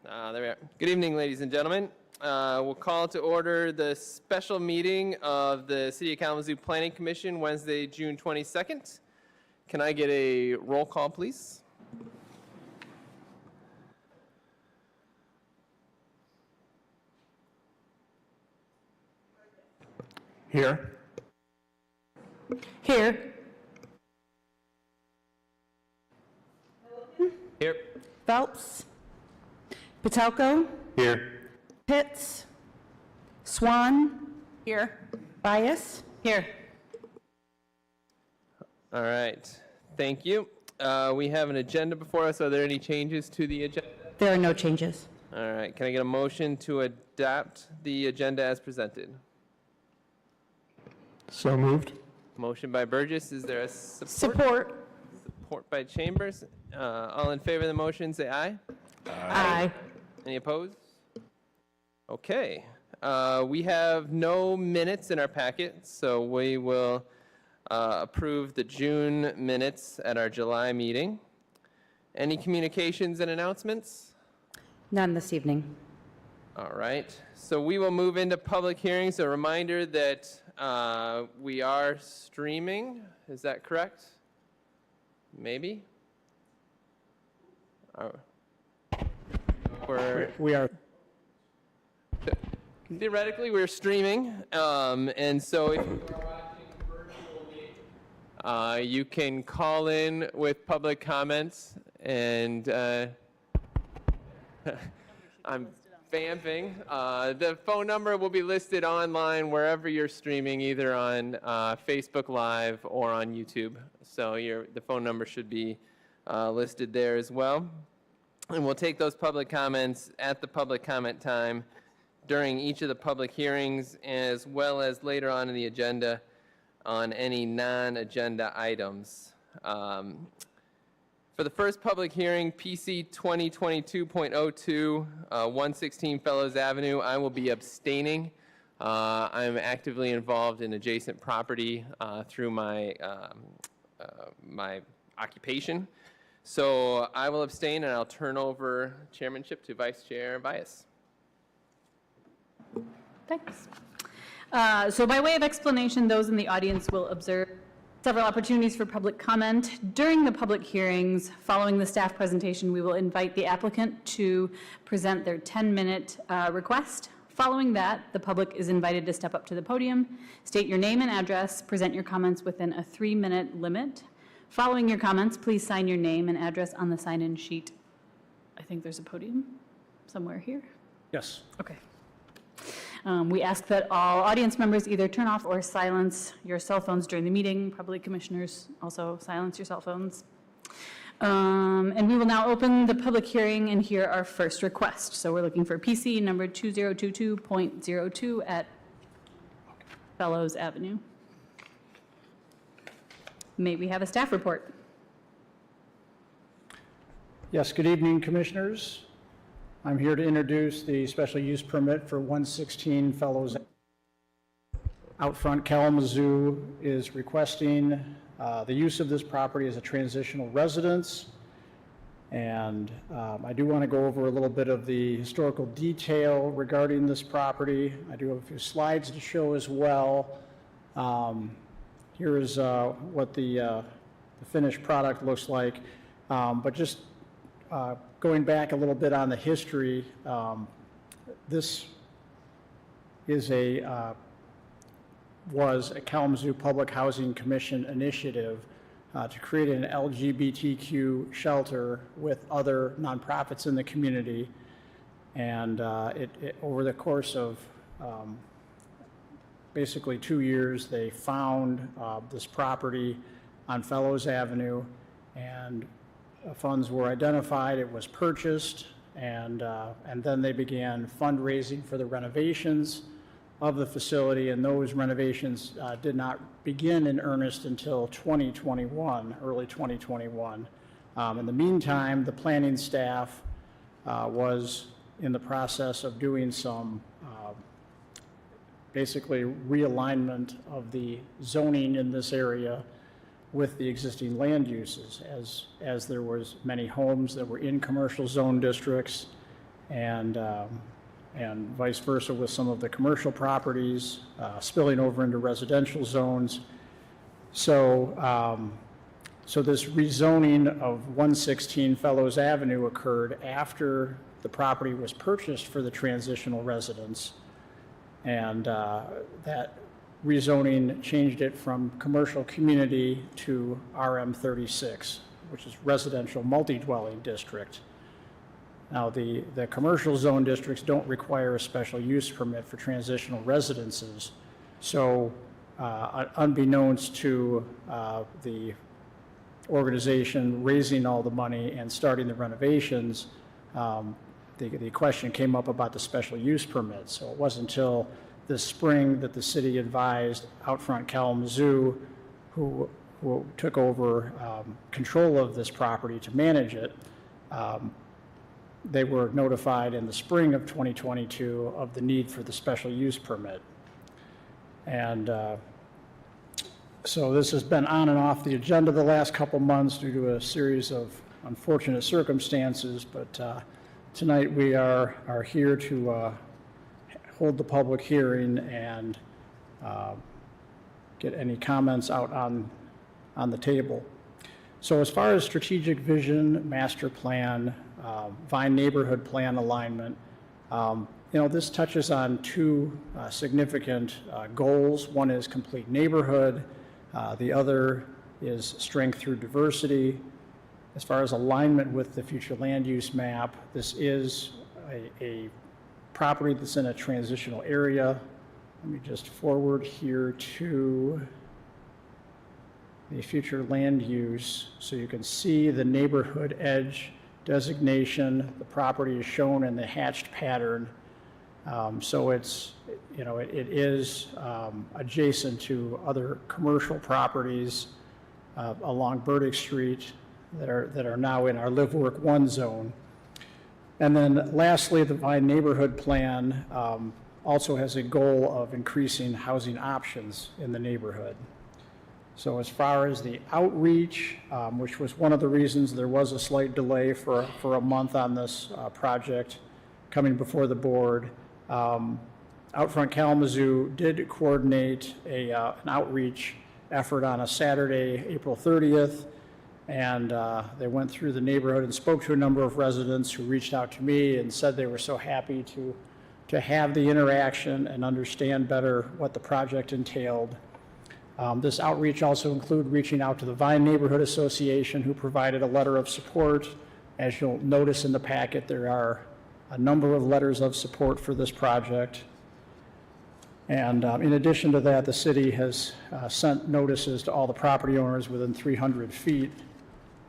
There we are. Good evening, ladies and gentlemen. We'll call to order the special meeting of the City of Kalamazoo Planning Commission, Wednesday, June 22nd. Can I get a roll call, please? Here. Here. Here. Phelps. Patelko. Here. Pitts. Swan. Here. Bias. Here. All right. Thank you. We have an agenda before us. Are there any changes to the agenda? There are no changes. All right. Can I get a motion to adopt the agenda as presented? So moved. Motion by Burgess. Is there a support? Support. Support by Chambers. All in favor of the motion, say aye. Aye. Any opposed? Okay. We have no minutes in our packet, so we will approve the June minutes at our July meeting. Any communications and announcements? None this evening. All right. So we will move into public hearings. A reminder that we are streaming. Is that correct? Maybe? We are. Theoretically, we're streaming, and so if you are watching virtually, you can call in with public comments, and I'm vamping. The phone number will be listed online wherever you're streaming, either on Facebook Live or on YouTube. So the phone number should be listed there as well. And we'll take those public comments at the public comment time during each of the public hearings, as well as later on in the agenda on any non-agenda items. For the first public hearing, PC 2022.02, 116 Fellows Avenue, I will be abstaining. I'm actively involved in adjacent property through my occupation. So I will abstain, and I'll turn over chairmanship to Vice Chair Bias. Thanks. So by way of explanation, those in the audience will observe several opportunities for public comment. During the public hearings, following the staff presentation, we will invite the applicant to present their 10-minute request. Following that, the public is invited to step up to the podium, state your name and address, present your comments within a 3-minute limit. Following your comments, please sign your name and address on the sign-in sheet. I think there's a podium somewhere here. Yes. Okay. We ask that all audience members either turn off or silence your cell phones during the meeting. Probably commissioners also silence your cell phones. And we will now open the public hearing and hear our first request. So we're looking for PC number 2022.02 at Fellows Avenue. May we have a staff report? Yes, good evening, commissioners. I'm here to introduce the special use permit for 116 Fellows. Out front, Kalamazoo is requesting the use of this property as a transitional residence. And I do want to go over a little bit of the historical detail regarding this property. I do have a few slides to show as well. Here is what the finished product looks like. But just going back a little bit on the history, this is was a Kalamazoo Public Housing Commission initiative to create an LGBTQ shelter with other nonprofits in the community. And over the course of basically 2 years, they found this property on Fellows Avenue, and funds were identified, it was purchased, and then they began fundraising for the renovations of the facility, and those renovations did not begin in earnest until 2021, early 2021. In the meantime, the planning staff was in the process of doing some basically realignment of the zoning in this area with the existing land uses, as there was many homes that were in commercial zone districts and vice versa with some of the commercial properties, spilling over into residential zones. So, so this rezoning of 116 Fellows Avenue occurred after the property was purchased for the transitional residence. And that rezoning changed it from commercial community to RM 36, which is residential multi-dwelling district. Now, the commercial zone districts don't require a special use permit for transitional residences. So unbeknownst to the organization raising all the money and starting the renovations, the question came up about the special use permit. So it wasn't until this spring that the city advised Outfront Kalamazoo, who took over control of this property to manage it. They were notified in the spring of 2022 of the need for the special use permit. And so this has been on and off the agenda the last couple months due to a series of unfortunate circumstances, but tonight we are here to hold the public hearing and get any comments out on the table. So as far as strategic vision, master plan, Vine neighborhood plan alignment, this touches on two significant goals. One is complete neighborhood. The other is strength through diversity. As far as alignment with the future land use map, this is a property that's in a transitional area. Let me just forward here to the future land use so you can see the neighborhood edge designation. The property is shown in the hatched pattern. So it's, it is adjacent to other commercial properties along Burdick Street that are now in our Live Work 1 zone. And then lastly, the Vine neighborhood plan also has a goal of increasing housing options in the neighborhood. So as far as the outreach, which was one of the reasons there was a slight delay for a month on this project coming before the board, Outfront Kalamazoo did coordinate an outreach effort on a Saturday, April 30th, and they went through the neighborhood and spoke to a number of residents who reached out to me and said they were so happy to have the interaction and understand better what the project entailed. This outreach also included reaching out to the Vine Neighborhood Association, who provided a letter of support. As you'll notice in the packet, there are a number of letters of support for this project. And in addition to that, the city has sent notices to all the property owners within 300 feet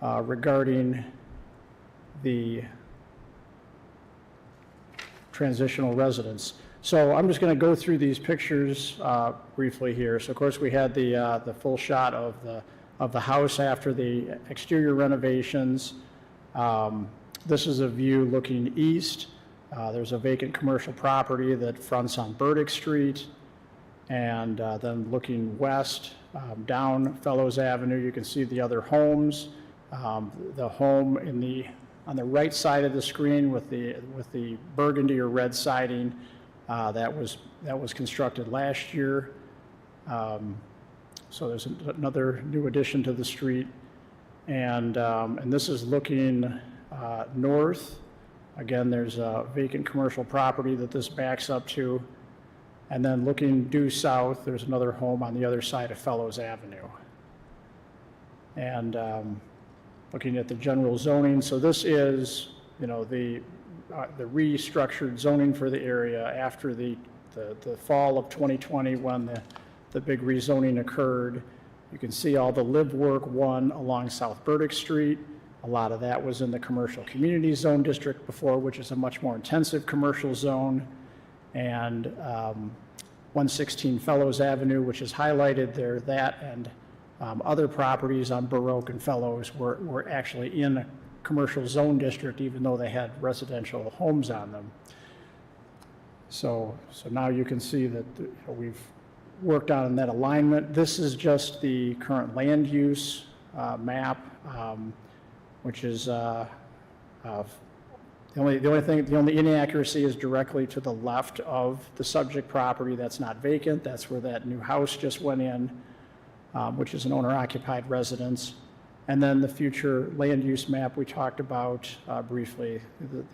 regarding the transitional residence. So I'm just going to go through these pictures briefly here. So of course we had the full shot of the house after the exterior renovations. This is a view looking east. There's a vacant commercial property that fronts on Burdick Street, and then looking west down Fellows Avenue, you can see the other homes. The home on the right side of the screen with the burgundy or red siding. That was constructed last year. So there's another new addition to the street, and this is looking north. Again, there's a vacant commercial property that this backs up to, and then looking due south, there's another home on the other side of Fellows Avenue. And looking at the general zoning, so this is, the restructured zoning for the area after the fall of 2020 when the big rezoning occurred. You can see all the Live Work 1 along South Burdick Street. A lot of that was in the commercial community zone district before, which is a much more intensive commercial zone. And 116 Fellows Avenue, which is highlighted there, that and other properties on Baroque and Fellows were actually in a commercial zone district, even though they had residential homes on them. So now you can see that we've worked on that alignment. This is just the current land use map, which is The only inaccuracy is directly to the left of the subject property that's not vacant. That's where that new house just went in, which is an owner-occupied residence. And then the future land use map we talked about briefly,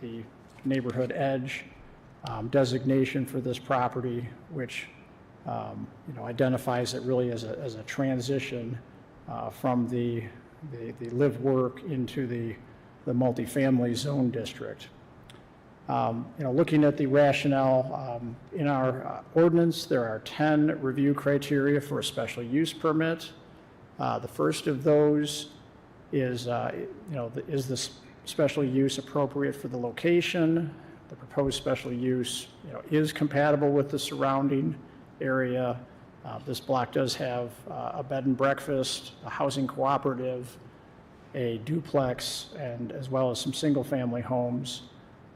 the neighborhood edge designation for this property, which identifies it really as a transition from the live-work into the multifamily zone district. Looking at the rationale in our ordinance, there are 10 review criteria for a special use permit. The first of those is, is this special use appropriate for the location? The proposed special use, is compatible with the surrounding area. This block does have a bed and breakfast, a housing cooperative, a duplex, and as well as some single-family homes.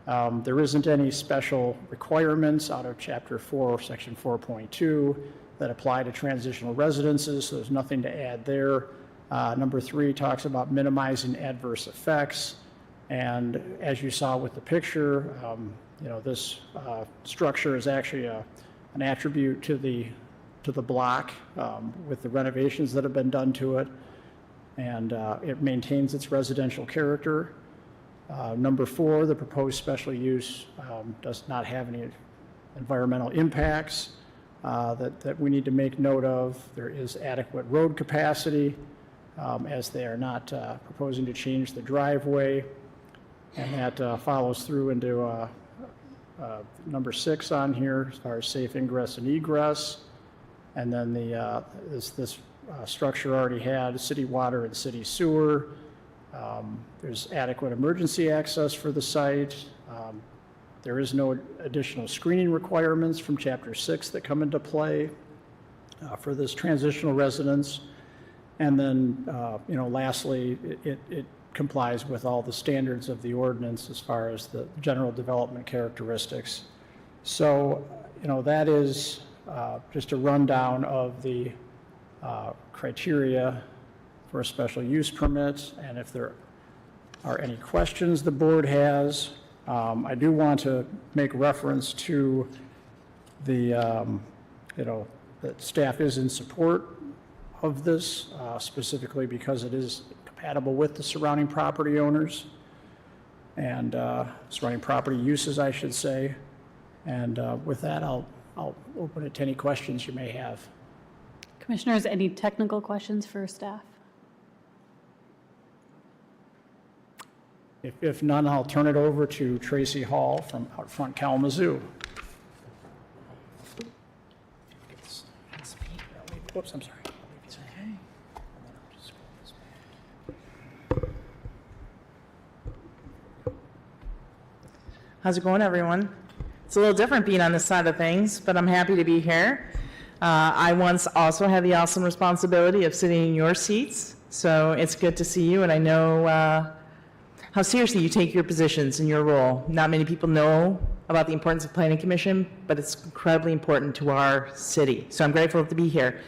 There isn't any special requirements out of Chapter 4, Section 4.2 that apply to transitional residences, so there's nothing to add there. Number 3 talks about minimizing adverse effects, and as you saw with the picture, this structure is actually an attribute to the block with the renovations that have been done to it, and it maintains its residential character. Number 4, the proposed special use does not have any environmental impacts that we need to make note of. There is adequate road capacity as they are not proposing to change the driveway, and that follows through into number 6 on here as far as safe ingress and egress. And then this structure already had city water and city sewer. There's adequate emergency access for the site. There is no additional screening requirements from Chapter 6 that come into play for this transitional residence. And then, lastly, it complies with all the standards of the ordinance as far as the general development characteristics. So, that is just a rundown of the criteria for a special use permit, and if there are any questions the board has, I do want to make reference to that staff is in support of this, specifically because it is compatible with the surrounding property owners and surrounding property uses, I should say. And with that, I'll open it to any questions you may have. Commissioners, any technical questions for staff? If none, I'll turn it over to Tracy Hall from out front Kalamazoo. Whoops, I'm sorry. How's it going, everyone? It's a little different being on this side of things, but I'm happy to be here. I once also had the awesome responsibility of sitting in your seats, so it's good to see you, and I know how seriously you take your positions in your role. Not many people know about the importance of Planning Commission, but it's incredibly important to our city, so I'm grateful to be here.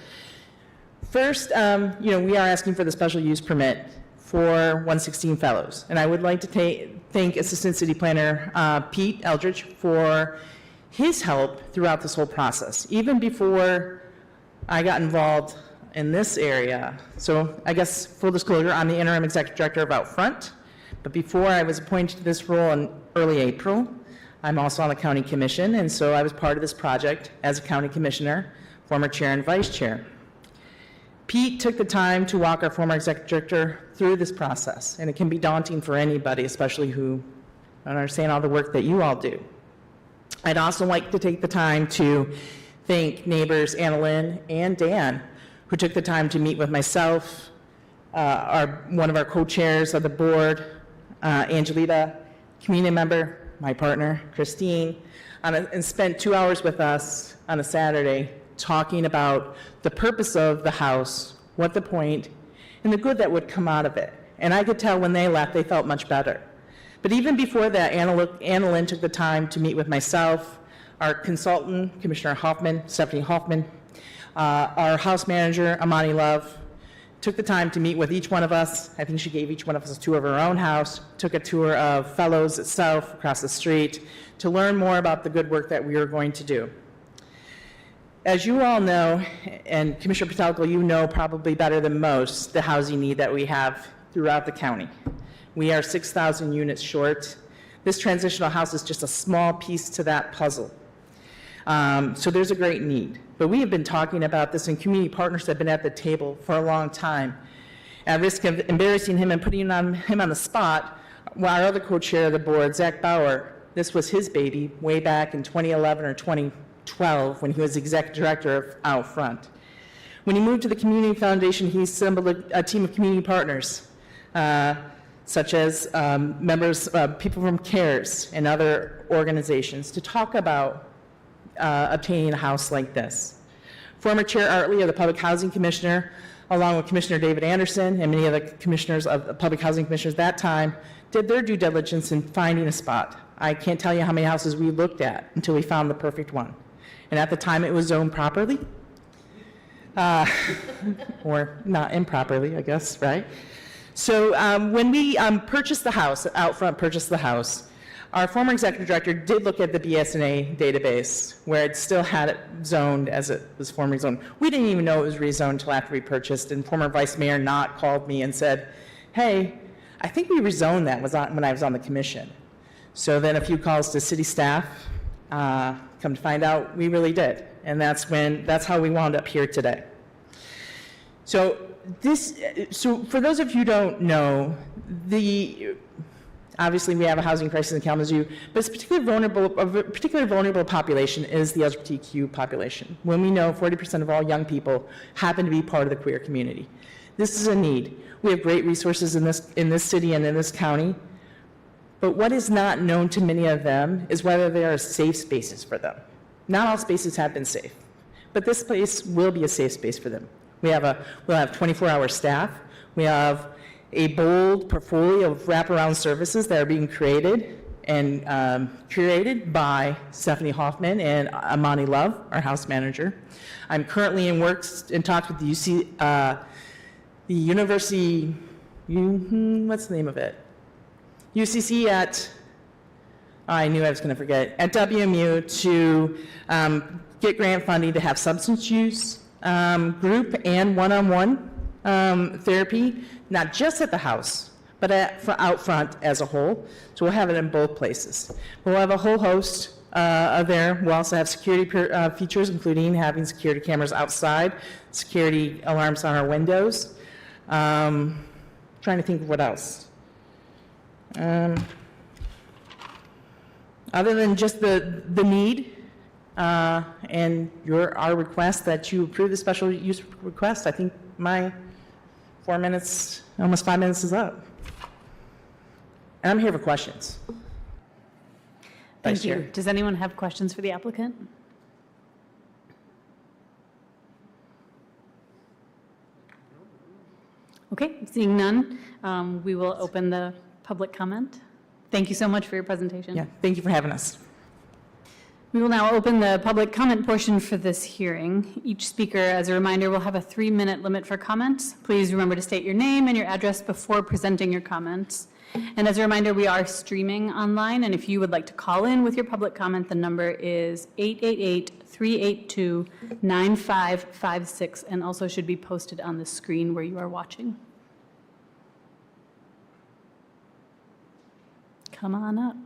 First, we are asking for the special use permit for 116 Fellows, and I would like to thank Assistant City Planner Pete Eldridge for his help throughout this whole process, even before I got involved in this area. So I guess, full disclosure, I'm the interim executive director of Outfront, but before I was appointed to this role in early April, I'm also on the county commission, and so I was part of this project as a county commissioner, former chair and vice chair. Pete took the time to walk our former executive director through this process, and it can be daunting for anybody, especially who don't understand all the work that you all do. I'd also like to take the time to thank neighbors Anna Lynn and Dan, who took the time to meet with myself, one of our co-chairs of the board, Angelita, community member, my partner, Christine, and spent 2 hours with us on a Saturday talking about the purpose of the house, what the point, and the good that would come out of it. And I could tell when they left, they felt much better. But even before that, Anna Lynn took the time to meet with myself, our consultant, Commissioner Hoffman, Stephanie Hoffman, our house manager, Amani Love, took the time to meet with each one of us. I think she gave each one of us a tour of her own house, took a tour of Fellows itself across the street to learn more about the good work that we were going to do. As you all know, and Commissioner Patelko, you know probably better than most the housing need that we have throughout the county. We are 6,000 units short. This transitional house is just a small piece to that puzzle. So there's a great need. But we have been talking about this, and community partners have been at the table for a long time. At risk of embarrassing him and putting him on the spot, our other co-chair of the board, Zach Bauer, this was his baby way back in 2011 or 2012 when he was executive director of Out Front. When he moved to the Community Foundation, he assembled a team of community partners, such as members, people from CARES and other organizations, to talk about obtaining a house like this. Former Chair Artley of the Public Housing Commissioner, along with Commissioner David Anderson and many other commissioners of the Public Housing Commissioners at that time, did their due diligence in finding a spot. I can't tell you how many houses we looked at until we found the perfect one. And at the time, it was zoned properly, or not improperly, I guess, right? So when we purchased the house, Out Front purchased the house, our former executive director did look at the BSNA database, where it still had it zoned as it was formerly zoned. We didn't even know it was rezoned until after we purchased, and former Vice Mayor Knott called me and said, hey, I think we rezoned that when I was on the commission. So then a few calls to city staff, come to find out we really did. And that's how we wound up here today. So for those of you who don't know, obviously we have a housing crisis in Kalamazoo, but a particularly vulnerable population is the LGBTQ population, when we know 40% of all young people happen to be part of the queer community. This is a need. We have great resources in this city and in this county, but what is not known to many of them is whether there are safe spaces for them. Not all spaces have been safe, but this place will be a safe space for them. We'll have 24-hour staff. We have a bold portfolio of wraparound services that are being created and curated by Stephanie Hoffman and Amani Love, our house manager. I'm currently in talks with the University, what's the name of it? UCC at, I knew I was going to forget, at WMU to get grant funding to have substance use group and one-on-one therapy, not just at the house, but for Out Front as a whole. So we'll have it in both places. We'll have a whole host there. We'll also have security features, including having security cameras outside, security alarms on our windows. Trying to think of what else. Other than just the need and our request that you approve the special use request, I think my 4 minutes, almost 5 minutes is up. And I'm here for questions. Thank you. Does anyone have questions for the applicant? Okay, seeing none, we will open the public comment. Thank you so much for your presentation. Yeah, thank you for having us. We will now open the public comment portion for this hearing. Each speaker, as a reminder, will have a 3-minute limit for comments. Please remember to state your name and your address before presenting your comments. And as a reminder, we are streaming online, and if you would like to call in with your public comment, the number is 888-382-9556, and also should be posted on the screen where you are watching. Come on up.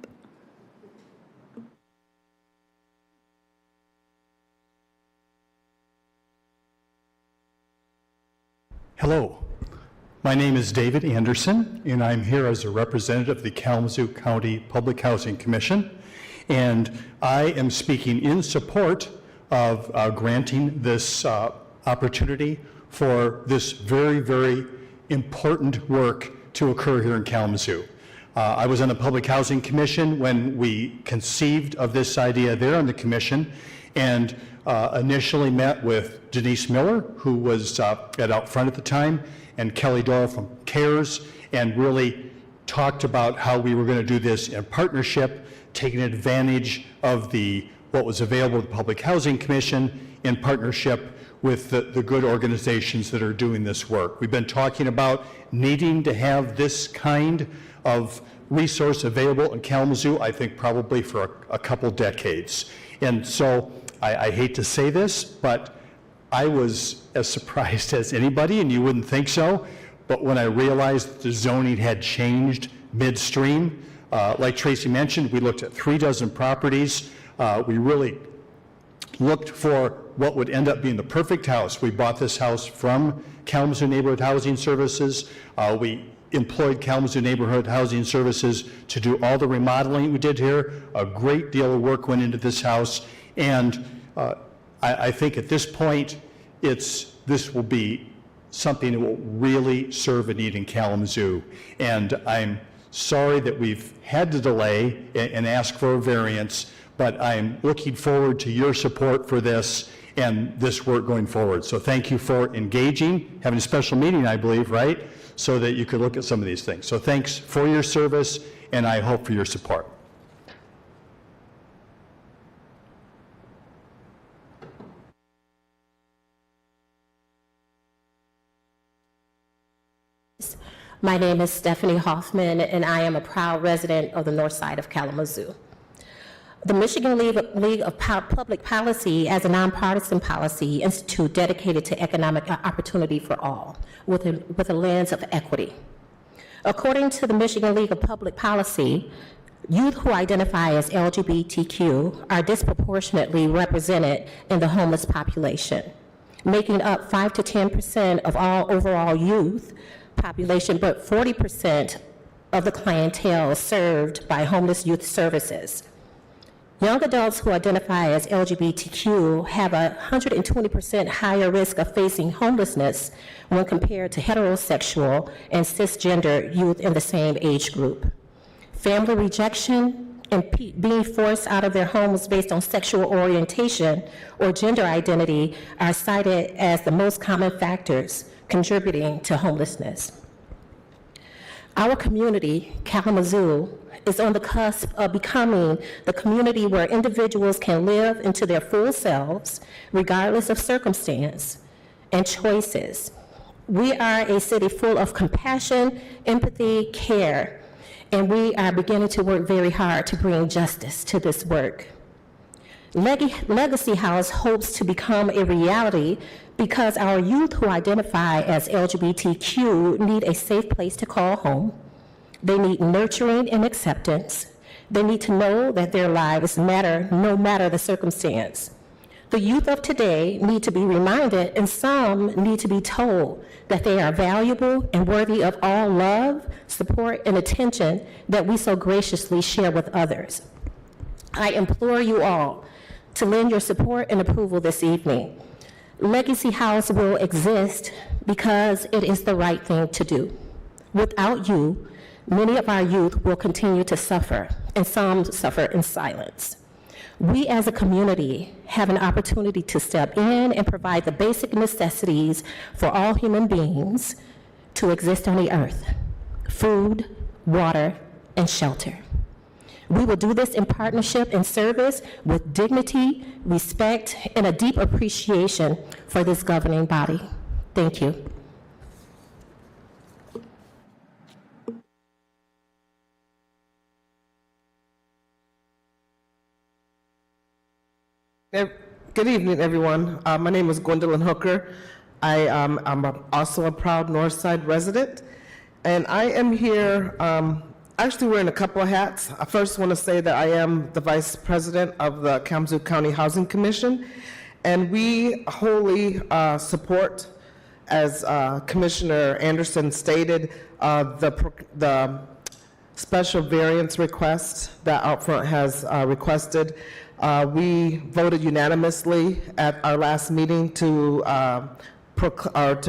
Hello, my name is David Anderson, and I'm here as a representative of the Kalamazoo County Public Housing Commission, and I am speaking in support of granting this opportunity for this very, very important work to occur here in Kalamazoo. I was on the Public Housing Commission when we conceived of this idea there on the commission, and initially met with Denise Miller, who was at Out Front at the time, and Kelly Doyle from CARES, and really talked about how we were going to do this in partnership, taking advantage of what was available at the Public Housing Commission in partnership with the good organizations that are doing this work. We've been talking about needing to have this kind of resource available in Kalamazoo, I think probably for a couple decades. And so I hate to say this, but I was as surprised as anybody, and you wouldn't think so, but when I realized that the zoning had changed midstream, like Tracy mentioned, we looked at 36 properties. We really looked for what would end up being the perfect house. We bought this house from Kalamazoo Neighborhood Housing Services. We employed Kalamazoo Neighborhood Housing Services to do all the remodeling we did here. A great deal of work went into this house, and I think at this point, this will be something that will really serve a need in Kalamazoo. And I'm sorry that we've had to delay and ask for a variance, but I'm looking forward to your support for this and this work going forward. So thank you for engaging, having a special meeting, I believe, right? So that you could look at some of these things. So thanks for your service, and I hope for your support. My name is Stephanie Hoffman, and I am a proud resident of the north side of Kalamazoo. The Michigan League of Public Policy, as a nonpartisan policy institute dedicated to economic opportunity for all, with a lens of equity. According to the Michigan League of Public Policy, youth who identify as LGBTQ are disproportionately represented in the homeless population, making up 5 to 10% of all overall youth population, but 40% of the clientele served by homeless youth services. Young adults who identify as LGBTQ have a 120% higher risk of facing homelessness when compared to heterosexual and cisgender youth in the same age group. Family rejection and being forced out of their homes based on sexual orientation or gender identity are cited as the most common factors contributing to homelessness. Our community, Kalamazoo, is on the cusp of becoming the community where individuals can live into their full selves, regardless of circumstance and choices. We are a city full of compassion, empathy, care, and we are beginning to work very hard to bring justice to this work. Legacy House hopes to become a reality because our youth who identify as LGBTQ need a safe place to call home. They need nurturing and acceptance. They need to know that their lives matter no matter the circumstance. The youth of today need to be reminded, and some need to be told, that they are valuable and worthy of all love, support, and attention that we so graciously share with others. I implore you all to lend your support and approval this evening. Legacy House will exist because it is the right thing to do. Without you, many of our youth will continue to suffer, and some suffer in silence. We as a community have an opportunity to step in and provide the basic necessities for all human beings to exist on the earth: food, water, and shelter. We will do this in partnership and service with dignity, respect, and a deep appreciation for this governing body. Thank you. Good evening, everyone. My name is Gwendolyn Hooker. I'm also a proud Northside resident, and I am here actually wearing a couple of hats. I first want to say that I am the vice president of the Kalamazoo County Housing Commission, and we wholly support, as Commissioner Anderson stated, the special variance request that Outfront has requested. We voted unanimously at our last meeting to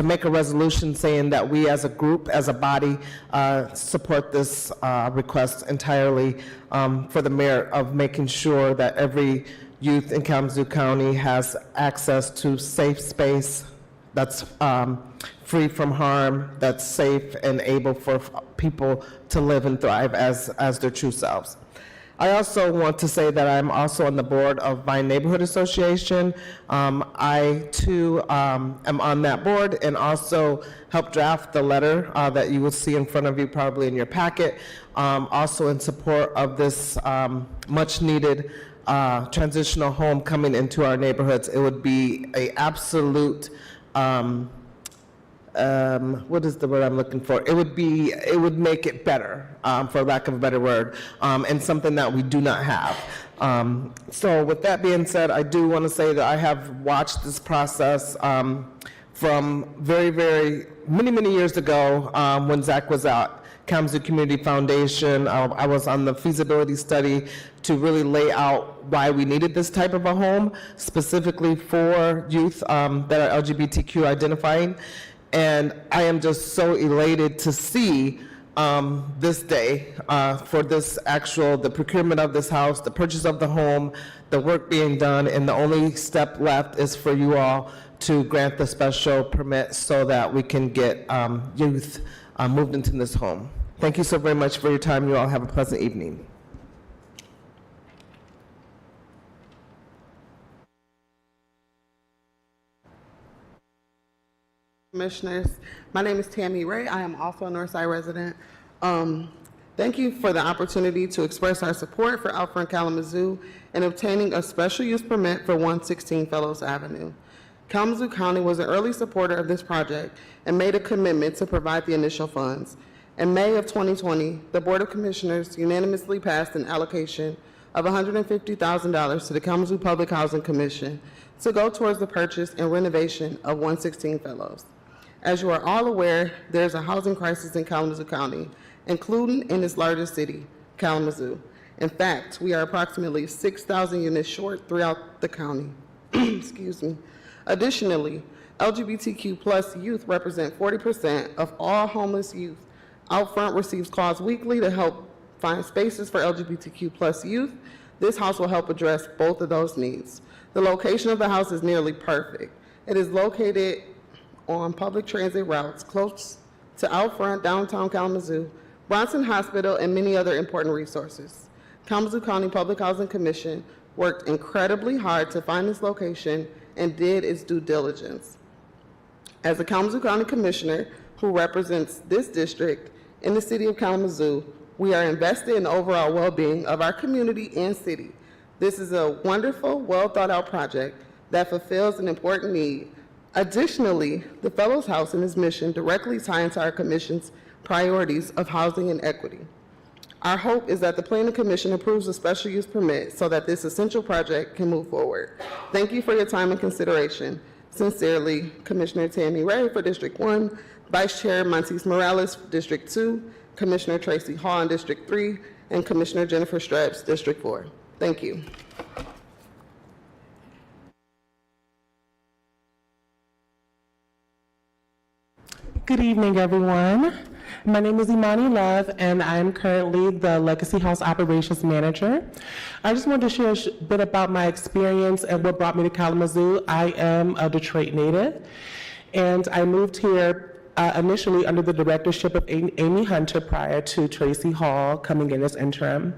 make a resolution saying that we as a group, as a body, support this request entirely for the merit of making sure that every youth in Kalamazoo County has access to safe space that's free from harm, that's safe and able for people to live and thrive as their true selves. I also want to say that I'm also on the board of Vine Neighborhood Association. I too am on that board and also helped draft the letter that you will see in front of you probably in your packet, also in support of this much needed transitional home coming into our neighborhoods. It would be a absolute what is the word I'm looking for? It would make it better, for lack of a better word, and something that we do not have. So with that being said, I do want to say that I have watched this process from very, very many years ago when Zach was at Kalamazoo Community Foundation. I was on the feasibility study to really lay out why we needed this type of a home, specifically for youth that are LGBTQ identifying. And I am just so elated to see this day for this the procurement of this house, the purchase of the home, the work being done, and the only step left is for you all to grant the special permit so that we can get youth moved into this home. Thank you so very much for your time. You all have a pleasant evening. Commissioners, my name is Tammy Ray. I am also a Northside resident. Thank you for the opportunity to express our support for Outfront Kalamazoo in obtaining a special use permit for 116 Fellows Avenue. Kalamazoo County was an early supporter of this project and made a commitment to provide the initial funds. In May of 2020, the Board of Commissioners unanimously passed an allocation of $150,000 to the Kalamazoo Public Housing Commission to go towards the purchase and renovation of 116 Fellows. As you are all aware, there's a housing crisis in Kalamazoo County, including in its largest city, Kalamazoo. In fact, we are approximately 6,000 units short throughout the county. Excuse me. Additionally, LGBTQ plus youth represent 40% of all homeless youth. Outfront receives calls weekly to help find spaces for LGBTQ plus youth. This house will help address both of those needs. The location of the house is nearly perfect. It is located on public transit routes close to Outfront, downtown Kalamazoo, Bronson Hospital, and many other important resources. Kalamazoo County Public Housing Commission worked incredibly hard to find this location and did its due diligence. As a Kalamazoo County Commissioner who represents this district in the city of Kalamazoo, we are invested in the overall well-being of our community and city. This is a wonderful, well-thought-out project that fulfills an important need. Additionally, the Fellows House and its mission directly tie into our Commission's priorities of housing and equity. Our hope is that the Planning Commission approves a special use permit so that this essential project can move forward. Thank you for your time and consideration. Sincerely, Commissioner Tammy Ray for District 1, Vice Chair Montes Morales, District 2, Commissioner Tracy Hall in District 3, and Commissioner Jennifer Stripes, District 4. Thank you. Good evening, everyone. My name is Imani Love, and I'm currently the Legacy House Operations Manager. I just wanted to share a bit about my experience and what brought me to Kalamazoo. I am a Detroit native, and I moved here initially under the directorship of Amy Hunter prior to Tracy Hall coming in as interim.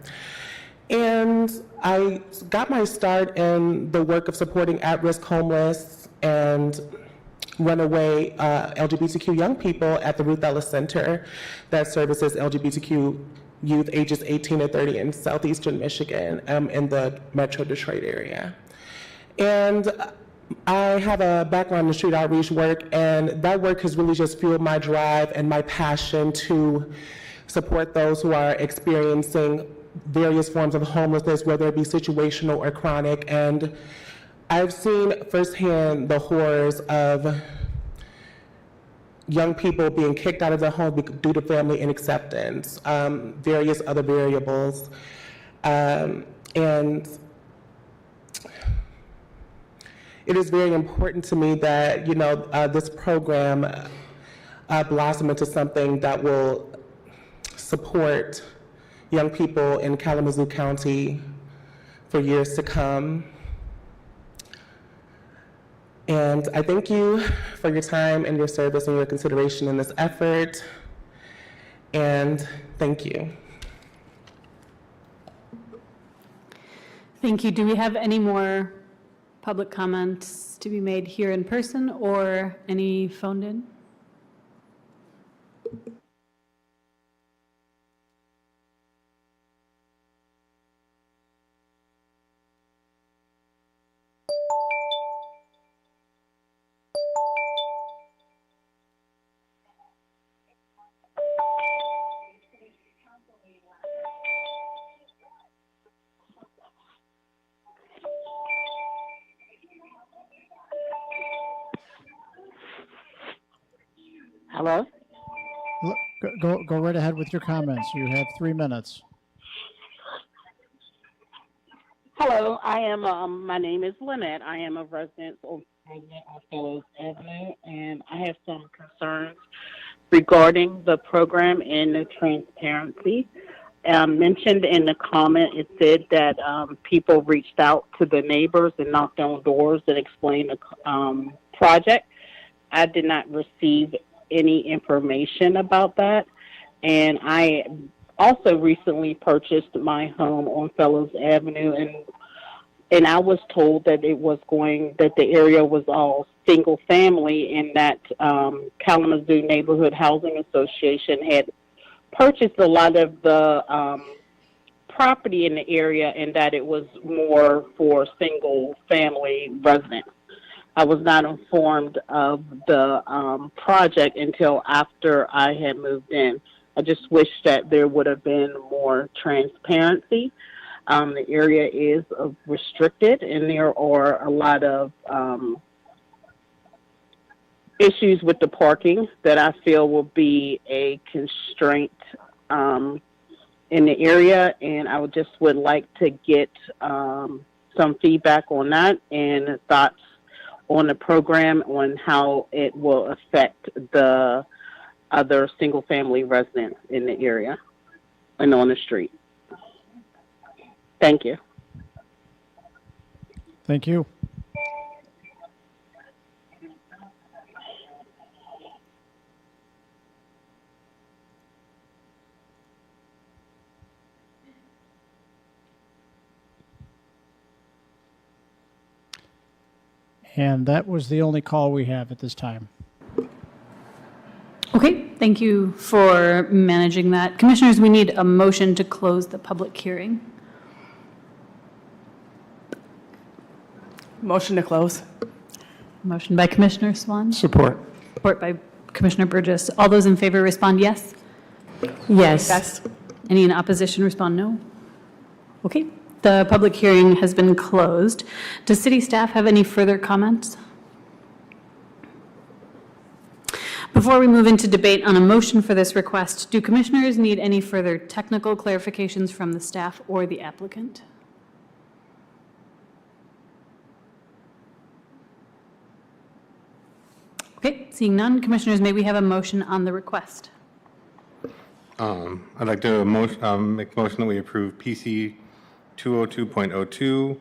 And I got my start in the work of supporting at-risk homeless and runaway LGBTQ young people at the Ruth Ellis Center that services LGBTQ youth ages 18 to 30 in southeastern Michigan in the Metro Detroit area. And I have a background in street outreach work, and that work has really just fueled my drive and my passion to support those who are experiencing various forms of homelessness, whether it be situational or chronic. And I've seen firsthand the horrors of young people being kicked out of their home due to family inacceptance, various other variables. And it is very important to me that, this program blossom into something that will support young people in Kalamazoo County for years to come. And I thank you for your time and your service and your consideration in this effort. And thank you. Thank you. Do we have any more public comments to be made here in person or any phoned in? Hello? Go right ahead with your comments. You have 3 minutes. Hello, I am, my name is Lynette. I am a resident on Fellows Avenue, and I have some concerns regarding the program and the transparency. Mentioned in the comment, it said that people reached out to the neighbors and knocked on doors and explained the project. I did not receive any information about that, and I also recently purchased my home on Fellows Avenue, and I was told that that the area was all single family, and that Kalamazoo Neighborhood Housing Association had purchased a lot of the property in the area, and that it was more for single family residents. I was not informed of the project until after I had moved in. I just wish that there would have been more transparency. The area is restricted, and there are a lot of issues with the parking that I feel will be a constraint in the area, and I would like to get some feedback on that and thoughts on the program, on how it will affect the other single-family residents in the area and on the street. Thank you. Thank you. And that was the only call we have at this time. Okay, thank you for managing that. Commissioners, we need a motion to close the public hearing. Motion to close. Motion by Commissioner Swan, Support. support by Commissioner Burgess. All those in favor respond yes. Yes. Any in opposition respond no. Okay, the public hearing has been closed. Does city staff have any further comments? Before we move into debate on a motion for this request, do commissioners need any further technical clarifications from the staff or the applicant? Okay, seeing none, commissioners, may we have a motion on the request? I'd like to make a motion that we approve PC 202.02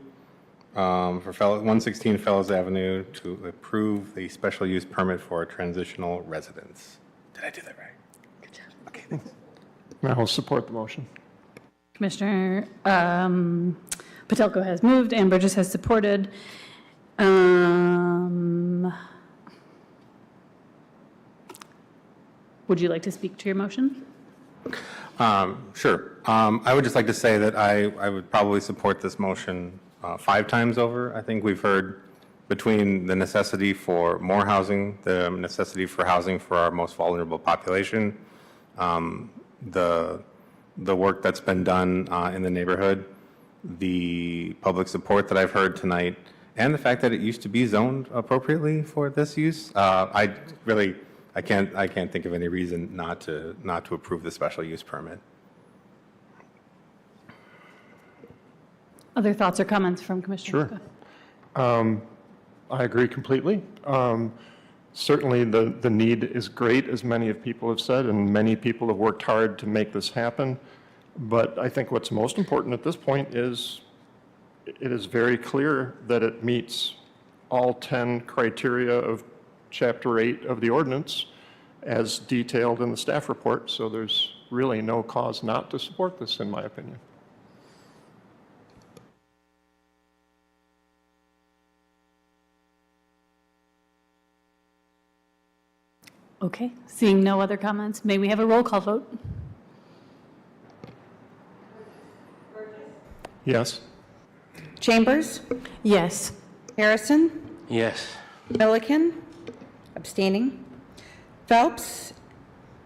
for 116 Fellows Avenue to approve the special use permit for transitional residence. Did I do that right? Good job. Okay, thanks. I will support the motion. Commissioner Patelko has moved and Burgess has supported. Would you like to speak to your motion? Sure. I would just like to say that I would probably support this motion 5 times over. I think we've heard between the necessity for more housing, the necessity for housing for our most vulnerable population, the work that's been done in the neighborhood, the public support that I've heard tonight, and the fact that it used to be zoned appropriately for this use. I can't think of any reason not to approve the special use permit. Other thoughts or comments from commissioners? Sure. I agree completely. Certainly the need is great, as many of people have said, and many people have worked hard to make this happen. But I think what's most important at this point is it is very clear that it meets all 10 criteria of Chapter 8 of the ordinance as detailed in the staff report. So there's really no cause not to support this, in my opinion. Okay, seeing no other comments, may we have a roll call vote? Yes. Chambers? Yes. Harrison? Yes. Milliken? Abstaining. Phelps?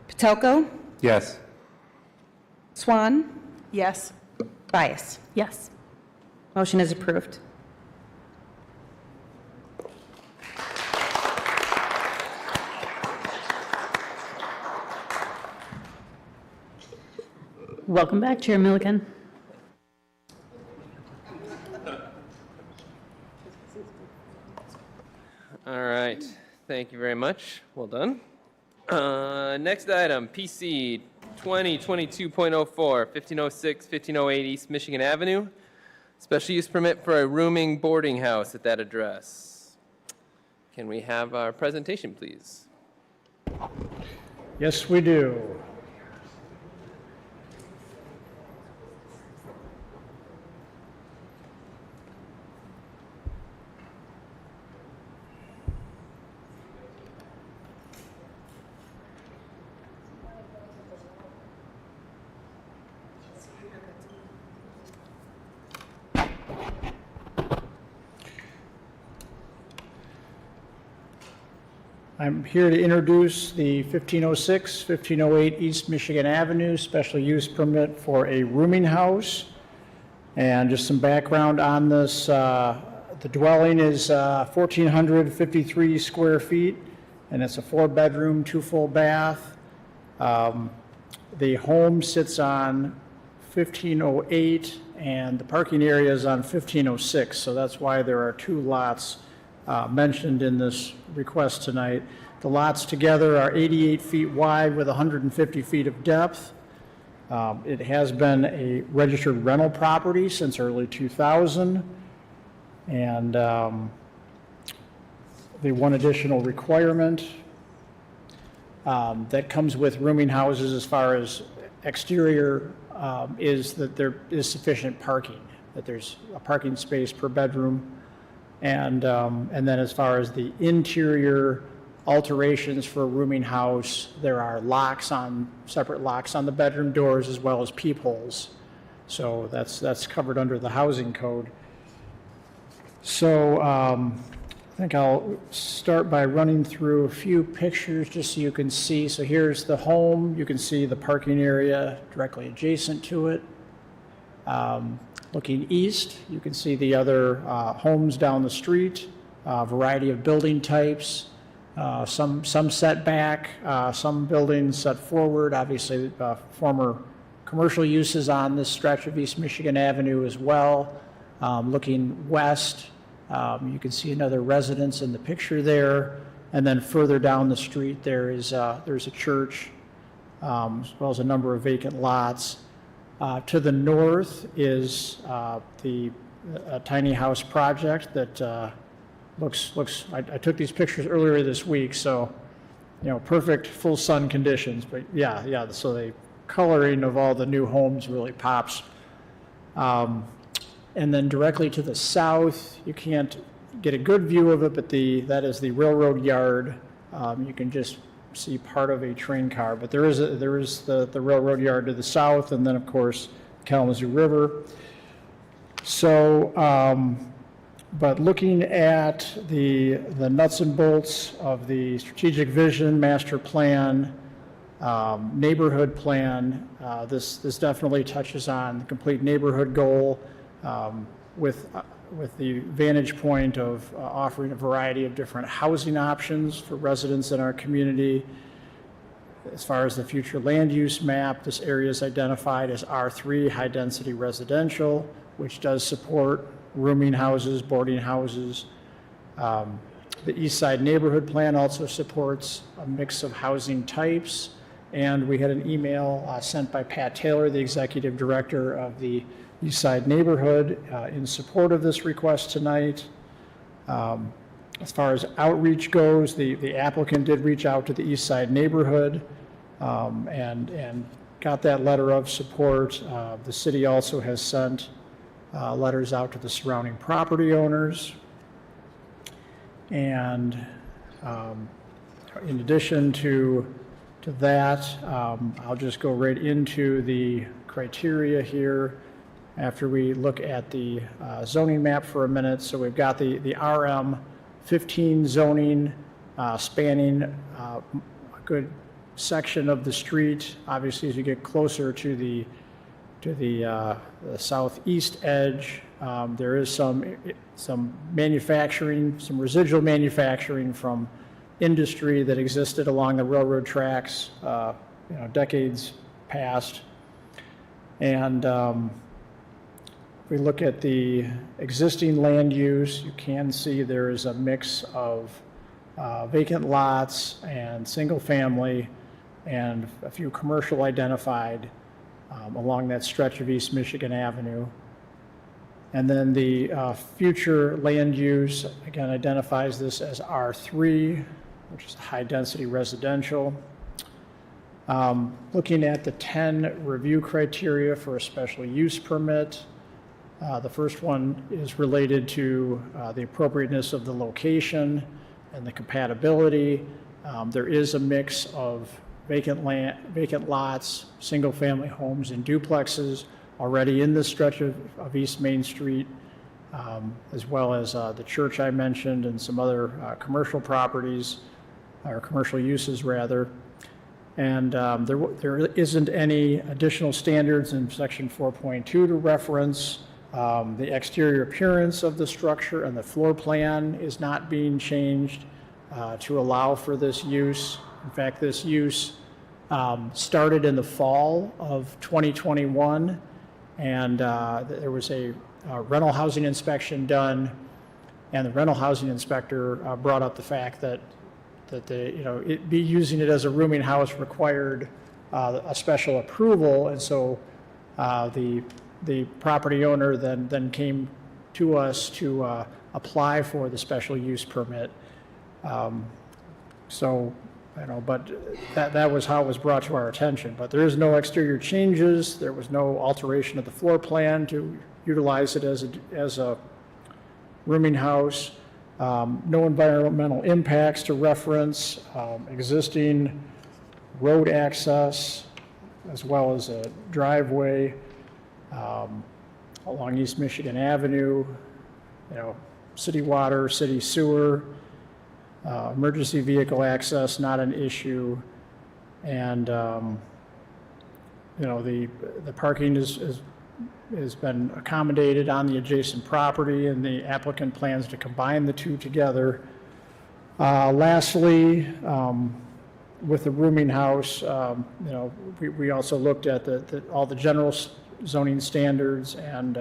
Patelko? Yes. Swan? Yes. Bias. Yes. Motion is approved. Welcome back, Chair Milliken. All right. Thank you very much. Well done. Next item, PC 2022.04, 1506, 1508 East Michigan Avenue. Special use permit for a rooming boarding house at that address. Can we have our presentation, please? Yes, we do. I'm here to introduce the 1506, 1508 East Michigan Avenue special use permit for a rooming house. And just some background on this, the dwelling is 1,453 square feet, and it's a 4-bedroom, 2 full bath. The home sits on 1508, and the parking area is on 1506, so that's why there are 2 lots mentioned in this request tonight. The lots together are 88 feet wide with 150 feet of depth. It has been a registered rental property since early 2000. And the one additional requirement that comes with rooming houses as far as exterior is that there is sufficient parking, that there's a parking space per bedroom. And then as far as the interior alterations for a rooming house, there are separate locks on the bedroom doors as well as peepholes. So that's covered under the housing code. So I think I'll start by running through a few pictures just so you can see. So here's the home. You can see the parking area directly adjacent to it. Looking east, you can see the other homes down the street, a variety of building types, some setback, some buildings set forward. Obviously, former commercial uses on this stretch of East Michigan Avenue as well. Looking west, you can see another residence in the picture there. And then further down the street, there's a church, as well as a number of vacant lots. To the north is the tiny house project that looks. I took these pictures earlier this week, so perfect full sun conditions. But yeah. So the coloring of all the new homes really pops. And then directly to the south, you can't get a good view of it, but that is the railroad yard. You can just see part of a train car, but there is the railroad yard to the south, and then of course Kalamazoo River. So, but looking at the nuts and bolts of the strategic vision, master plan, neighborhood plan, this definitely touches on the complete neighborhood goal, with the vantage point of offering a variety of different housing options for residents in our community. As far as the future land use map, this area is identified as R3, high-density residential, which does support rooming houses, boarding houses. The East Side Neighborhood Plan also supports a mix of housing types. And we had an email sent by Pat Taylor, the executive director of the East Side Neighborhood, in support of this request tonight. As far as outreach goes, the applicant did reach out to the East Side Neighborhood and got that letter of support. The city also has sent letters out to the surrounding property owners. And In addition to that, I'll just go right into the criteria here after we look at the zoning map for a minute. So we've got the RM 15 zoning spanning a good section of the street. Obviously, as you get closer to the southeast edge, there is some manufacturing, some residual manufacturing from industry that existed along the railroad tracks, decades past. And if we look at the existing land use, you can see there is a mix of vacant lots and single family and a few commercial identified along that stretch of East Michigan Avenue. And then the future land use, again, identifies this as R3, which is high-density residential. Looking at the 10 review criteria for a special use permit, the first one is related to the appropriateness of the location and the compatibility. There is a mix of vacant lots, single-family homes, and duplexes already in this stretch of East Main Street, as well as the church I mentioned and some other commercial properties, or commercial uses rather. And there isn't any additional standards in section 4.2 to reference. The exterior appearance of the structure and the floor plan is not being changed to allow for this use. In fact, this use started in the fall of 2021, and there was a rental housing inspection done, and the rental housing inspector brought up the fact that using it as a rooming house required a special approval, and so the property owner then came to us to apply for the special use permit. But that was how it was brought to our attention. But there is no exterior changes. There was no alteration of the floor plan to utilize it as a rooming house. No environmental impacts to reference. Existing road access, as well as a driveway along East Michigan Avenue. City water, city sewer. Emergency vehicle access, not an issue. And, the parking has been accommodated on the adjacent property, and the applicant plans to combine the two together. Lastly, with the rooming house, we also looked at all the general zoning standards and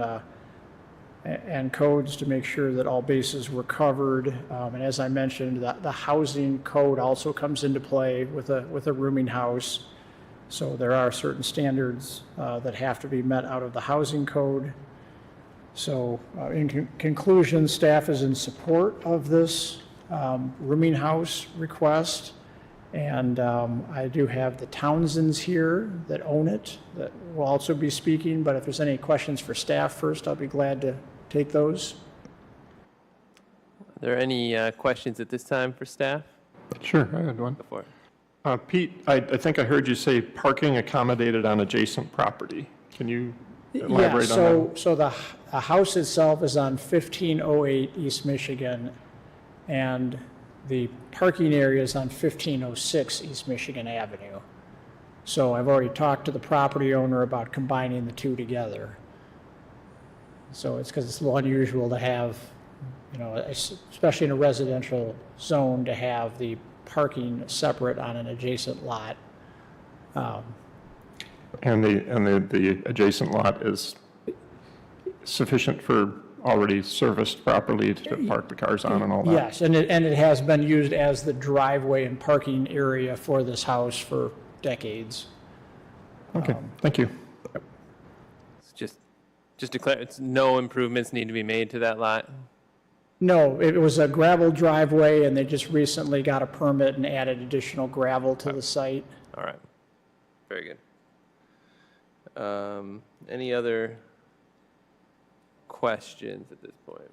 codes to make sure that all bases were covered. And as I mentioned, the housing code also comes into play with a rooming house. So there are certain standards that have to be met out of the housing code. So in conclusion, staff is in support of this rooming house request. And I do have the Townsends here that own it that will also be speaking. But if there's any questions for staff first, I'll be glad to take those. Are there any questions at this time for staff? Sure, I had one. Before. Pete, I think I heard you say parking accommodated on adjacent property. Can you elaborate on that? So the house itself is on 1508 East Michigan, and the parking area is on 1506 East Michigan Avenue. So I've already talked to the property owner about combining the two together. So it's because it's a little unusual to have, especially in a residential zone, to have the parking separate on an adjacent lot. And the adjacent lot is sufficient for already serviced properly to park the cars on and all that? Yes, and it has been used as the driveway and parking area for this house for decades. Okay, thank you. Just to clarify, no improvements need to be made to that lot? No, it was a gravel driveway, and they just recently got a permit and added additional gravel to the site. All right. Very good. Any other questions at this point?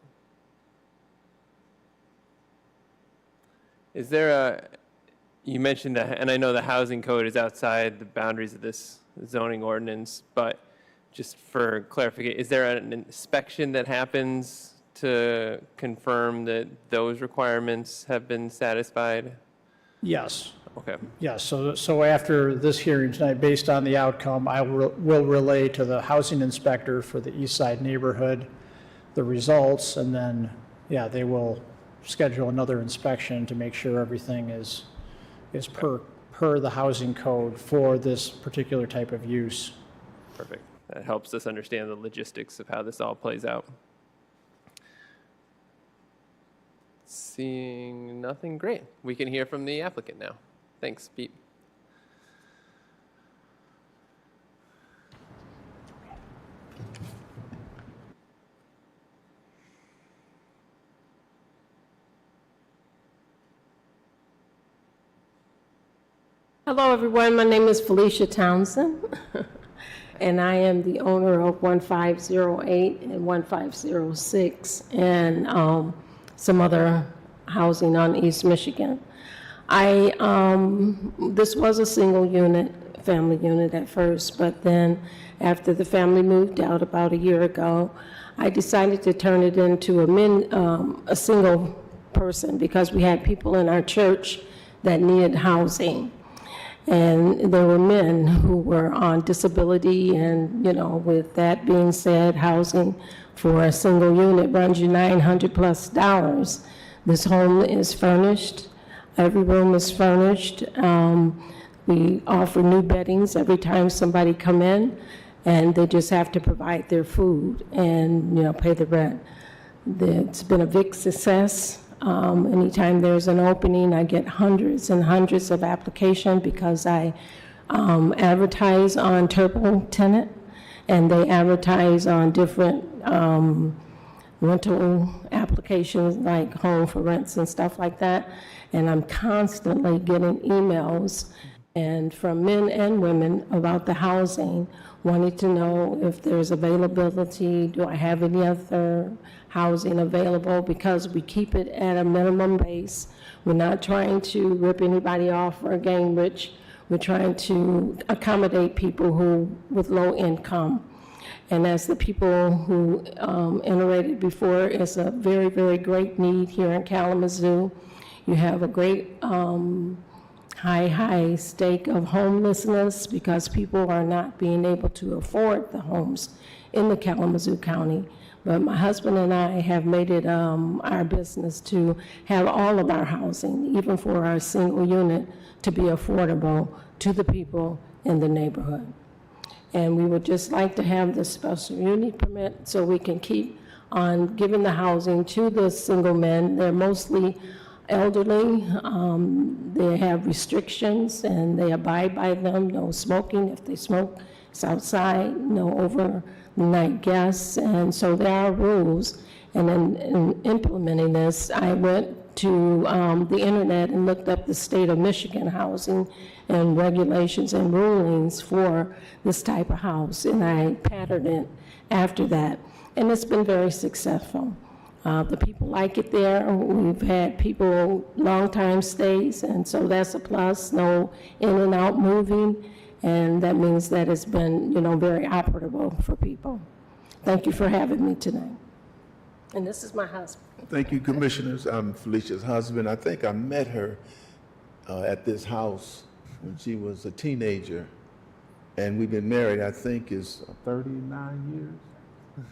You mentioned that, and I know the housing code is outside the boundaries of this zoning ordinance, but just for clarification, is there an inspection that happens to confirm that those requirements have been satisfied? Yes. Okay. Yes, so after this hearing tonight, based on the outcome, I will relay to the housing inspector for the East Side neighborhood the results, and then, yeah, they will schedule another inspection to make sure everything is per the housing code for this particular type of use. Perfect. That helps us understand the logistics of how this all plays out. Seeing nothing, great. We can hear from the applicant now. Thanks, Pete. Hello, everyone. My name is Felicia Townsend, and I am the owner of 1508 and 1506 and some other housing on East Michigan. This was a single unit, family unit at first, but then after the family moved out about a year ago, I decided to turn it into a single person because we had people in our church that needed housing. And there were men who were on disability, and, with that being said, housing for a single unit runs you $900+. This home is furnished. Every room is furnished. We offer new beddings every time somebody come in, and they just have to provide their food and, pay the rent. It's been a big success. Anytime there's an opening, I get hundreds and hundreds of applications because I advertise on Turbo Tenant, and they advertise on different rental applications like Home for Rents and stuff like that. And I'm constantly getting emails and from men and women about the housing, wanting to know if there's availability, do I have any other housing available, because we keep it at a minimum base. We're not trying to rip anybody off or gain rich. We're trying to accommodate people with low income. And as the people who iterated before, it's a very, very great need here in Kalamazoo. You have a great high stake of homelessness because people are not being able to afford the homes in the Kalamazoo County. But my husband and I have made it our business to have all of our housing, even for our single unit, to be affordable to the people in the neighborhood. And we would just like to have the special use permit so we can keep on giving the housing to the single men. They're mostly elderly. They have restrictions and they abide by them. No smoking. If they smoke, it's outside. No overnight guests. And so there are rules. And in implementing this, I went to the internet and looked up the state of Michigan housing and regulations and rulings for this type of house. And I patterned it after that. And it's been very successful. The people like it there. We've had people long time stays, and so that's a plus. No in and out moving, and that means that it's been, very operable for people. Thank you for having me tonight. And this is my husband. Thank you, Commissioners. I'm Felicia's husband. I think I met her at this house when she was a teenager, and we've been married, I think, is 39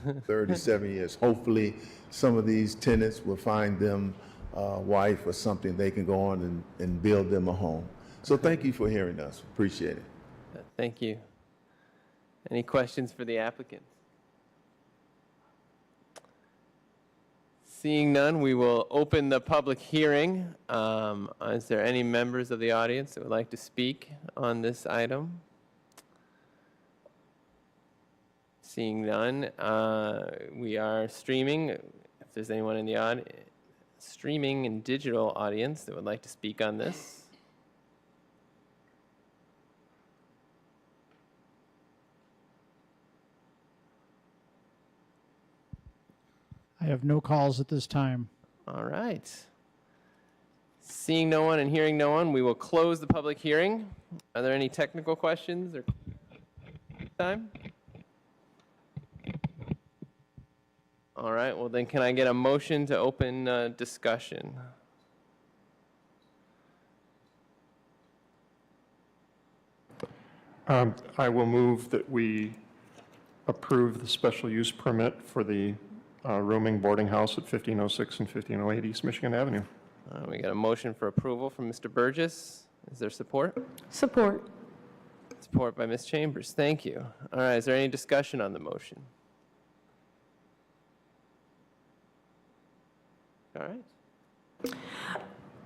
years, 37 years. Hopefully, some of these tenants will find them a wife or something they can go on and build them a home. So thank you for hearing us. Appreciate it. Thank you. Any questions for the applicant? Seeing none, we will open the public hearing. Is there any members of the audience that would like to speak on this item? Seeing none, we are streaming. If there's anyone in the streaming and digital audience that would like to speak on this. I have no calls at this time. All right. Seeing no one and hearing no one, we will close the public hearing. Are there any technical questions or time? All right, well then can I get a motion to open discussion? I will move that we approve the special use permit for the rooming boarding house at 1506 and 1508 East Michigan Avenue. We got a motion for approval from Mr. Burgess. Is there support? Support. Support by Ms. Chambers. Thank you. All right, is there any discussion on the motion? All right.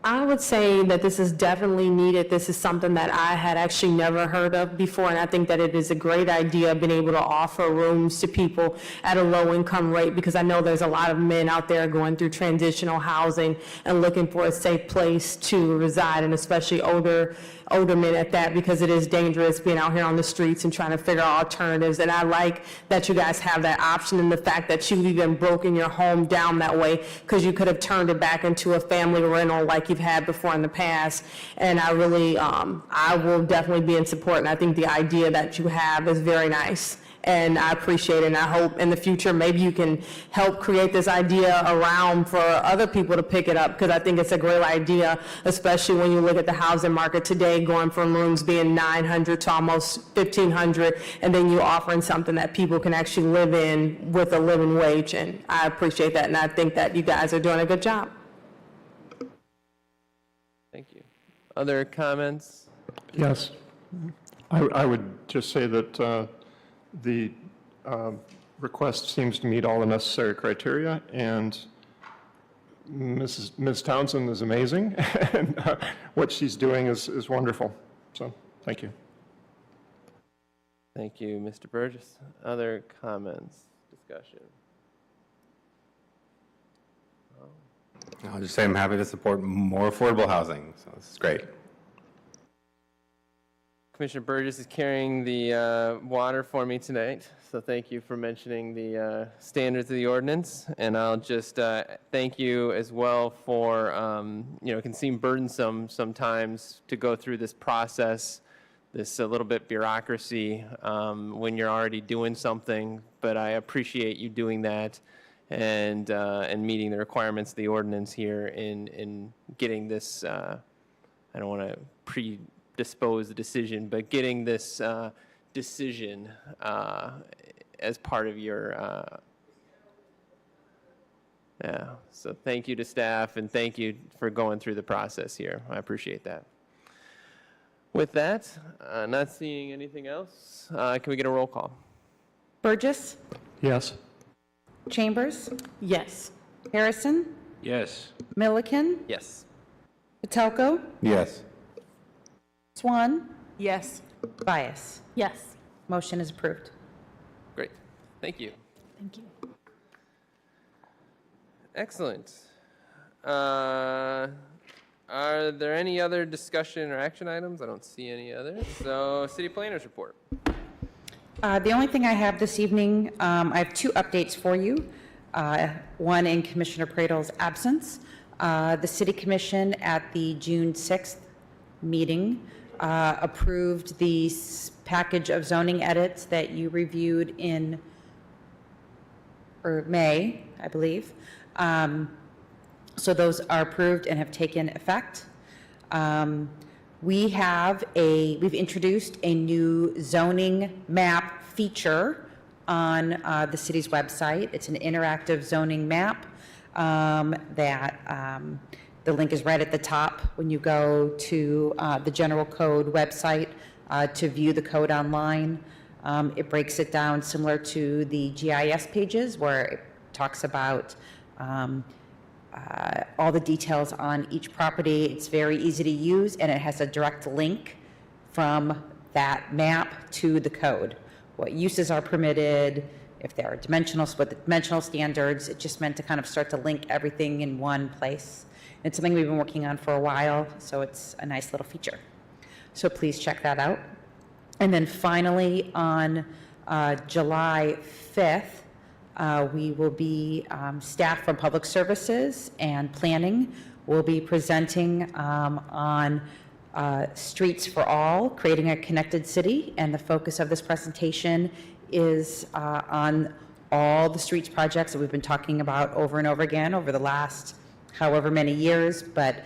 I would say that this is definitely needed. This is something that I had actually never heard of before, and I think that it is a great idea being able to offer rooms to people at a low income rate, because I know there's a lot of men out there going through transitional housing and looking for a safe place to reside, and especially older men at that, because it is dangerous being out here on the streets and trying to figure out alternatives. And I like that you guys have that option, and the fact that you've even broken your home down that way, because you could have turned it back into a family rental like you've had before in the past. And I really, I will definitely be in support, and I think the idea that you have is very nice. And I appreciate it, and I hope in the future maybe you can help create this idea around for other people to pick it up, because I think it's a great idea, especially when you look at the housing market today, going from rooms being $900 to almost $1,500, and then you offering something that people can actually live in with a living wage. And I appreciate that, and I think that you guys are doing a good job. Thank you. Other comments? Yes. I would just say that the request seems to meet all the necessary criteria, and Ms. Townsend is amazing, and what she's doing is wonderful. So, thank you. Thank you, Mr. Burgess. Other comments, discussion? I'll just say I'm happy to support more affordable housing, so this is great. Commissioner Burgess is carrying the water for me tonight, so thank you for mentioning the standards of the ordinance. And I'll just thank you as well for, it can seem burdensome sometimes to go through this process, this a little bit bureaucracy when you're already doing something, but I appreciate you doing that and meeting the requirements of the ordinance here in getting this, I don't want to predispose the decision, but getting this decision as part of your, yeah. So thank you to staff, and thank you for going through the process here. I appreciate that. With that, not seeing anything else, can we get a roll call? Burgess? Yes. Chambers? Yes. Harrison? Yes. Milliken? Yes. Patelko? Yes. Swan? Yes. Bias. Yes. Motion is approved. Great. Thank you. Thank you. Excellent. Are there any other discussion or action items? I don't see any others. So, City Planners report. The only thing I have this evening, I have two updates for you. One in Commissioner Pradel's absence. The City Commission at the June 6th meeting approved the package of zoning edits that you reviewed in May, I believe. So those are approved and have taken effect. We've introduced a new zoning map feature on the city's website. It's an interactive zoning map that the link is right at the top when you go to the general code website to view the code online. It breaks it down similar to the GIS pages where it talks about all the details on each property. It's very easy to use, and it has a direct link from that map to the code. What uses are permitted, if there are what the dimensional standards. It just meant to kind of start to link everything in one place. It's something we've been working on for a while, so it's a nice little feature. So please check that out. And then finally, on July 5th, we will be, staff from Public Services and Planning will be presenting on Streets for All, Creating a Connected City, and the focus of this presentation is on all the streets projects that we've been talking about over and over again over the last however many years, but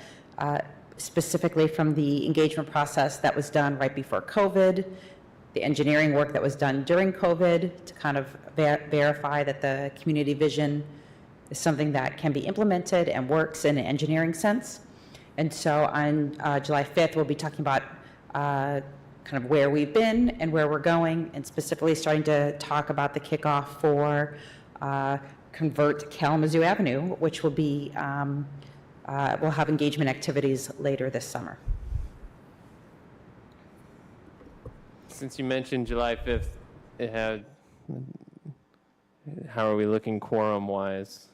specifically from the engagement process that was done right before COVID, the engineering work that was done during COVID to kind of verify that the community vision is something that can be implemented and works in an engineering sense. And so on July 5th, we'll be talking about kind of where we've been and where we're going, and specifically starting to talk about the kickoff for Convert Kalamazoo Avenue, which will be, we'll have engagement activities later this summer. Since you mentioned July 5th, how are we looking quorum-wise?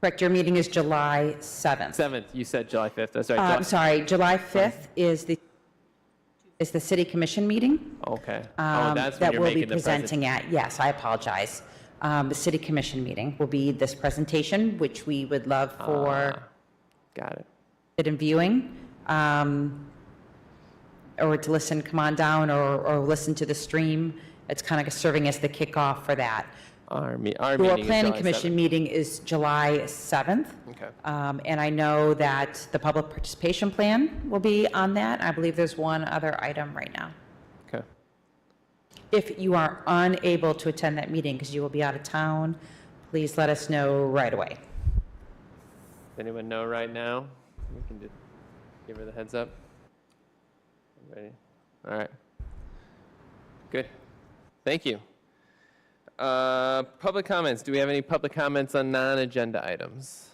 Correct, your meeting is July 7th. 7th, you said July 5th. That's right. I'm sorry, July 5th is the city commission meeting. Okay. That That's when you're we'll be making the presenting at. Yes, I apologize. The city commission meeting will be this presentation, which we would love for got it. sit and viewing, or to listen, come on down, or listen to the stream. It's kind of serving as the kickoff for that. Our Your meeting is planning July commission 7th. meeting is July 7th. Okay. And I know that the public participation plan will be on that. I believe there's one other item right now. Okay. If you are unable to attend that meeting because you will be out of town, please let us know right away. Does anyone know right now? We can give her the heads up. Ready? All right. Good. Thank you. Public comments. Do we have any public comments on non-agenda items?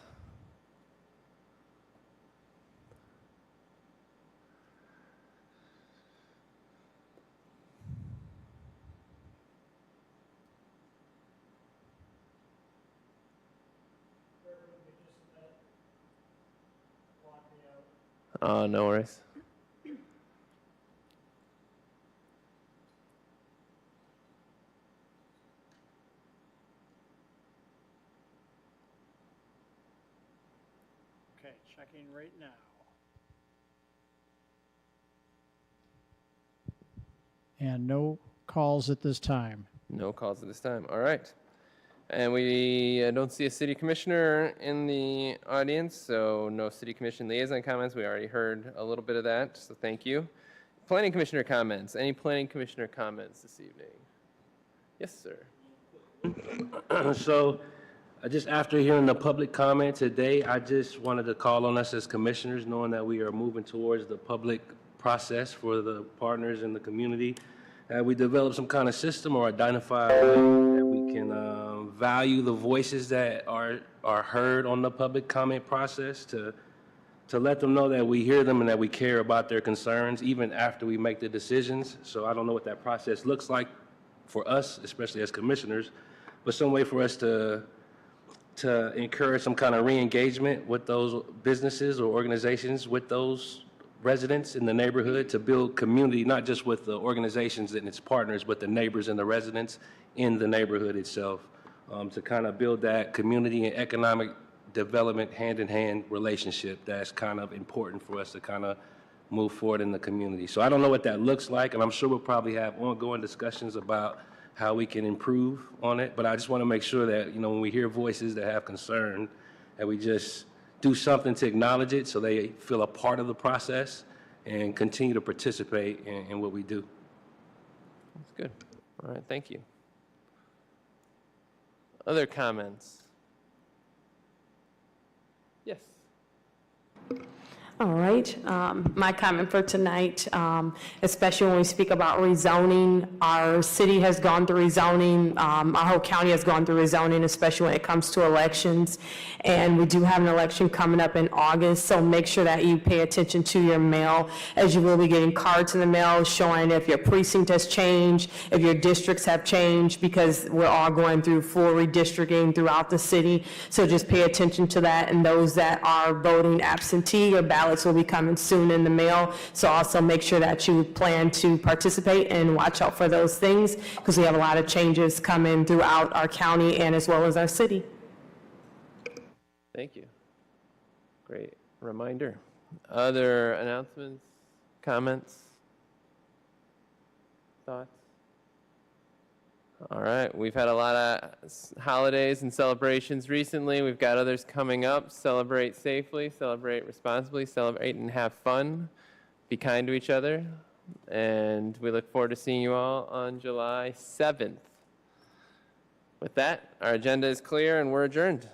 Oh, no worries. Okay, checking right now. And no calls at this time. No calls at this time. All right. And we don't see a city commissioner in the audience, so no city commission liaison comments. We already heard a little bit of that, so thank you. Planning commissioner comments. Any planning commissioner comments this evening? Yes, sir. So just after hearing the public comment today, I just wanted to call on us as commissioners, knowing that we are moving towards the public process for the partners in the community. We develop some kind of system or identify a way that we can value the voices that are heard on the public comment process to let them know that we hear them and that we care about their concerns even after we make the decisions. So I don't know what that process looks like for us, especially as commissioners, but some way for us to encourage some kind of re-engagement with those businesses or organizations, with those residents in the neighborhood, to build community, not just with the organizations and its partners, but the neighbors and the residents in the neighborhood itself, to kind of build that community and economic development hand-in-hand relationship that's kind of important for us to kind of move forward in the community. So I don't know what that looks like, and I'm sure we'll probably have ongoing discussions about how we can improve on it, but I just want to make sure that, you know, when we hear voices that have concern, that we just do something to acknowledge it so they feel a part of the process and continue to participate in what we do. That's good. All right, thank you. Other comments? Yes. All right. My comment for tonight, especially when we speak about rezoning, our city has gone through rezoning, our whole county has gone through rezoning, especially when it comes to elections. And we do have an election coming up in August, so make sure that you pay attention to your mail, as you will be getting cards in the mail showing if your precinct has changed, if your districts have changed, because we're all going through full redistricting throughout the city. So just pay attention to that, and those that are voting absentee, your ballots will be coming soon in the mail. So also make sure that you plan to participate and watch out for those things, because we have a lot of changes coming throughout our county and as well as our city. Thank you. Great. reminder. Other announcements, comments, thoughts? All right, we've had a lot of holidays and celebrations recently. We've got others coming up. Celebrate safely, celebrate responsibly, celebrate and have fun. Be kind to each other. And we look forward to seeing you all on July 7th. With that, our agenda is clear and we're adjourned.